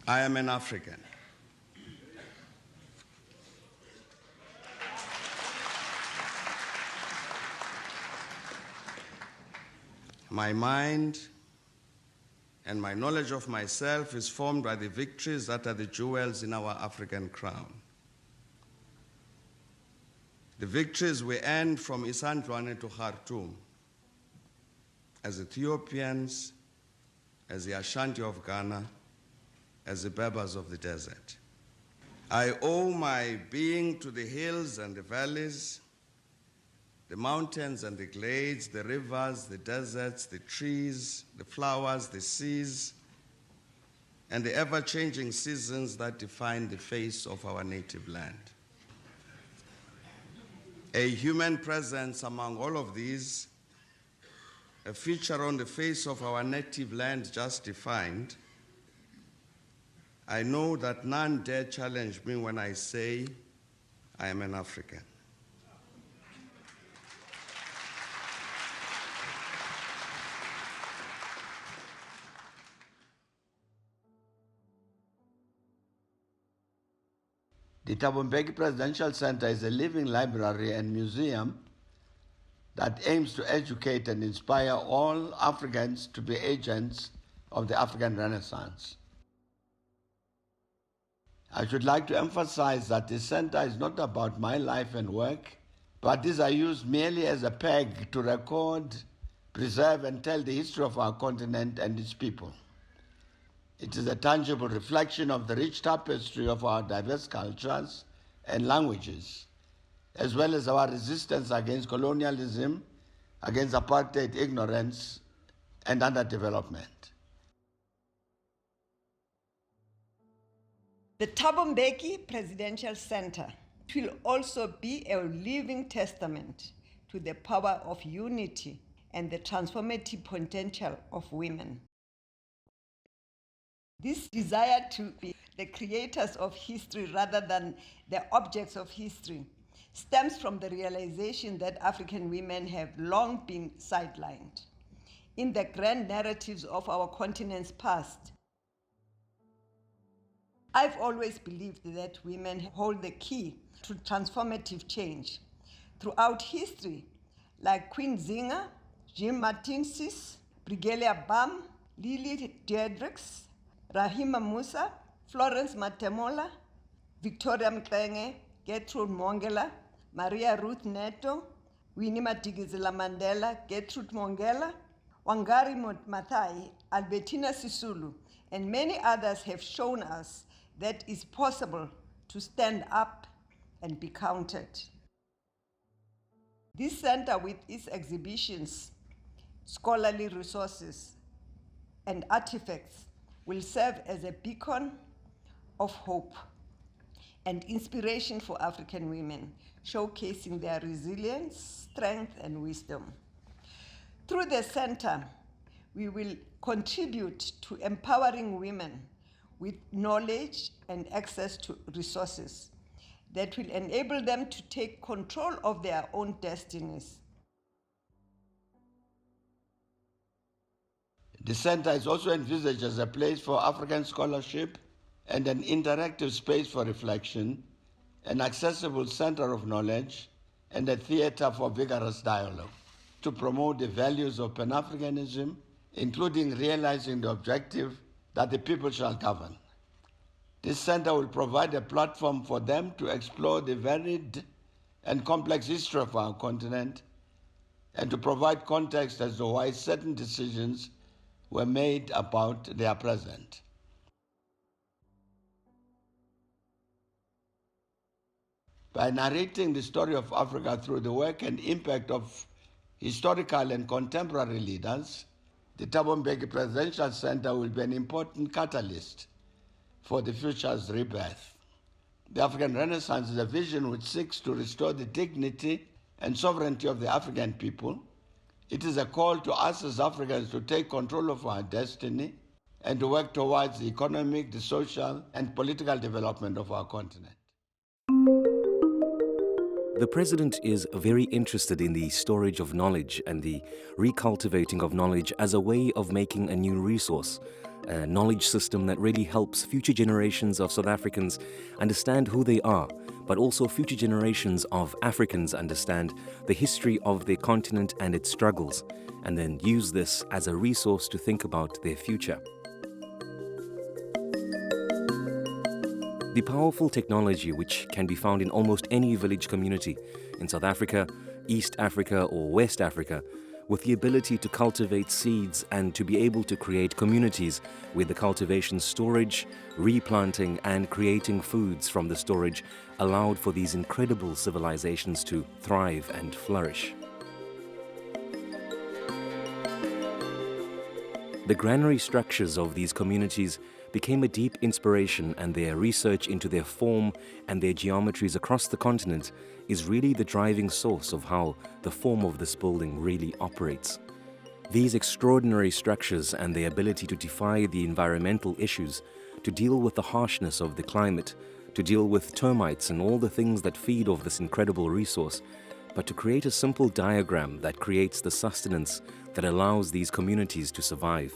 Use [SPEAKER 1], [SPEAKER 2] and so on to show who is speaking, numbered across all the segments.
[SPEAKER 1] I am an African. My mind and my knowledge of myself is formed by the victories that are the jewels in our African crown. The victories we earned from Isandlwane to Khartoum, as Ethiopians, as the Ashanti of Ghana, as the Berbers of the desert. I owe my being to the hills and the valleys, the mountains and the glades, the rivers, the deserts, the trees, the flowers, the seas, and the ever-changing seasons that define the face of our native land. A human presence among all of these, a feature on the face of our native land just defined, I know that none dare challenge me when I say I am an African.
[SPEAKER 2] The Thabo Mbeki Presidential Centre is a living library and museum that aims to educate and inspire all Africans to be agents of the African Renaissance. I should like to emphasize that the center is not about my life and work, but these are used merely as a peg to record, preserve, and tell the history of our continent and its people. It is a tangible reflection of the rich tapestry of our diverse cultures and languages, as well as our resistance against colonialism, against apartheid, ignorance, and underdevelopment.
[SPEAKER 3] The Thabo Mbeki Presidential Centre will also be a living testament to the power of unity and the transformative potential of women. This desire to be the creators of history rather than the objects of history stems from the realization that African women have long been sidelined in the grand narratives of our continent's past. I've always believed that women hold the key to transformative change throughout history, like Queen Zinga, Jean Martinsis, Brigelia Bam, Lily Diedrichs, Rahima Musa, Florence Matemola, Victoria Mxenge, Gertrude Mongela, Maria Ruth Neto, Winnie Madikizela Mandela, Gertrude Mongela, Wangari Maathai, Albertina Sisulu, and many others have shown us that it's possible to stand up and be counted. This center, with its exhibitions, scholarly resources, and artifacts, will serve as a beacon of hope and inspiration for African women, showcasing their resilience, strength, and wisdom. Through the center, we will contribute to empowering women with knowledge and access to resources that will enable them to take control of their own destinies.
[SPEAKER 2] The center is also envisaged as a place for African scholarship and an interactive space for reflection, an accessible center of knowledge, and a theater for vigorous dialogue to promote the values of Pan-Africanism, including realizing the objective that the people shall govern. This center will provide a platform for them to explore the varied and complex history of our continent and to provide context as to why certain decisions were made about their present. By narrating the story of Africa through the work and impact of historical and contemporary leaders, the Thabo Mbeki Presidential Centre will be an important catalyst for the future's rebirth. The African Renaissance is a vision which seeks to restore the dignity and sovereignty of the African people. It is a call to us as Africans to take control of our destiny and to work towards the economic, the social, and political development of our continent.
[SPEAKER 4] The President is very interested in the storage of knowledge and the recultivating of knowledge as a way of making a new resource, a knowledge system that really helps future generations of South Africans understand who they are, but also future generations of Africans understand the history of their continent and its struggles, and then use this as a resource to think about their future. The powerful technology which can be found in almost any village community in South Africa, East Africa or West Africa, with the ability to cultivate seeds and to be able to create communities where the cultivation, storage, replanting and creating foods from the storage allowed for these incredible civilizations to thrive and flourish. The granary structures of these communities became a deep inspiration, and their research into their form and their geometries across the continent is really the driving source of how the form of this building really operates. These extraordinary structures and their ability to defy the environmental issues, to deal with the harshness of the climate, to deal with termites and all the things that feed off this incredible resource, but to create a simple diagram that creates the sustenance that allows these communities to survive.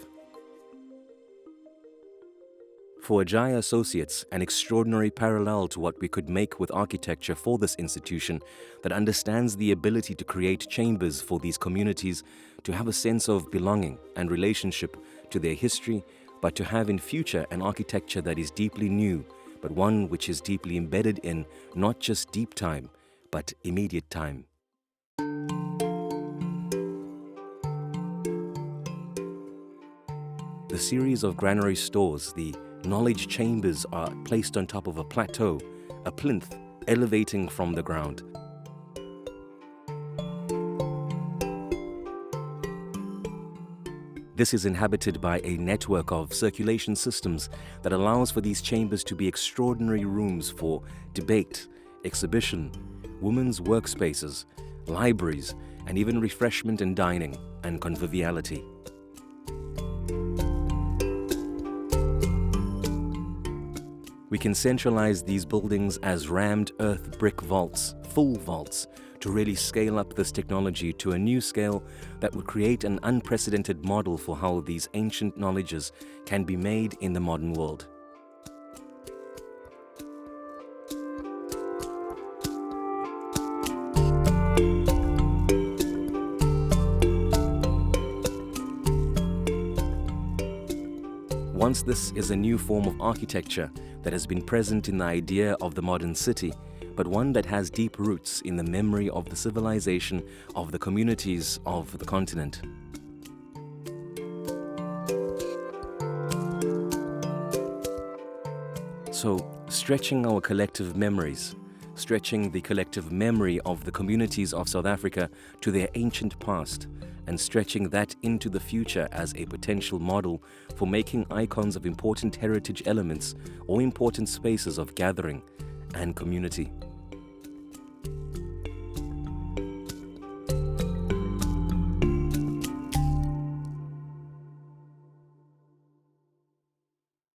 [SPEAKER 4] For Ajaya Associates, an extraordinary parallel to what we could make with architecture for this institution that understands the ability to create chambers for these communities to have a sense of belonging and relationship to their history, but to have in future an architecture that is deeply new, but one which is deeply embedded in not just deep time, but immediate time. The series of granary stores, the knowledge chambers, are placed on top of a plateau, a plinth elevating from the ground. This is inhabited by a network of circulation systems that allows for these chambers to be extraordinary rooms for debate, exhibition, women's workspaces, libraries, and even refreshment and dining and conviviality. We can centralize these buildings as rammed earth brick vaults, full vaults, to really scale up this technology to a new scale that would create an unprecedented model for how these ancient knowledges can be made in the modern world. Once this is a new form of architecture that has been present in the idea of the modern city, but one that has deep roots in the memory of the civilization of the communities of the continent. So, stretching our collective memories, stretching the collective memory of the communities of South Africa to their ancient past, and stretching that into the future as a potential model for making icons of important heritage elements or important spaces of gathering and community.